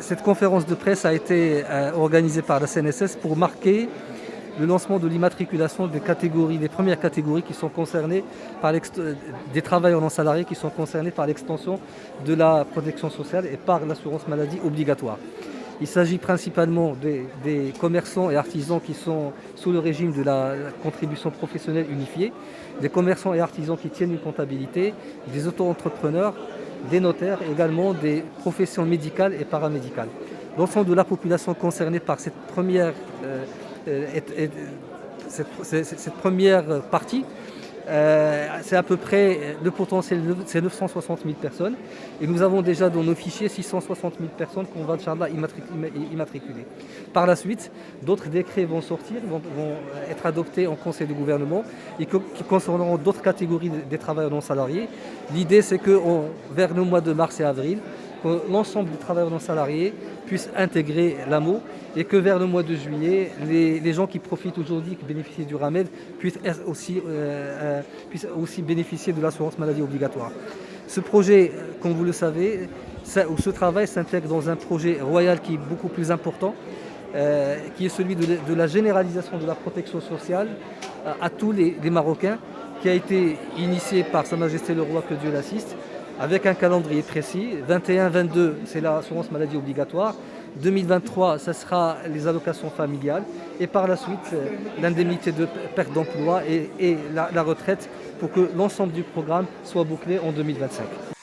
Cette conférence de presse a été organisée par la CNSS pour marquer le lancement de l'immatriculation des premières catégories qui sont concernées des travailleurs non salariés qui sont concernés par l'extension de la protection sociale et par l'assurance maladie obligatoire. Il s'agit principalement des commerçants et artisans qui sont sous le régime de la contribution professionnelle unifiée, des commerçants et artisans qui tiennent une comptabilité, des auto-entrepreneurs, des notaires et également des professions médicales et paramédicales. L'ensemble de la population concernée par cette première partie, c'est à peu près le potentiel, c'est 960 000 personnes. Et nous avons déjà dans nos fichiers 660 000 personnes qu'on va, Inch'Allah, immatriculer. Par la suite, d'autres décrets vont sortir, vont être adoptés en Conseil de gouvernement et qui concerneront d'autres catégories des travailleurs non salariés. L'idée, c'est que vers le mois de mars et avril, que l'ensemble des travailleurs non salariés puissent intégrer l'AMO et que vers le mois de juillet, les gens qui profitent aujourd'hui, qui bénéficient du RAMED, puissent aussi bénéficier de l'assurance maladie obligatoire. Ce projet, comme vous le savez, ce travail s'intègre dans un projet royal qui est beaucoup plus important, qui est celui de la généralisation de la protection sociale à tous les Marocains, qui a été initié par Sa Majesté le Roi, que Dieu l'assiste, avec un calendrier précis. 21-22, c'est l'assurance maladie obligatoire. 2023, ce sera les allocations familiales. Et par la suite, l'indemnité de perte d'emploi et la retraite pour que l'ensemble du programme soit bouclé en 2025.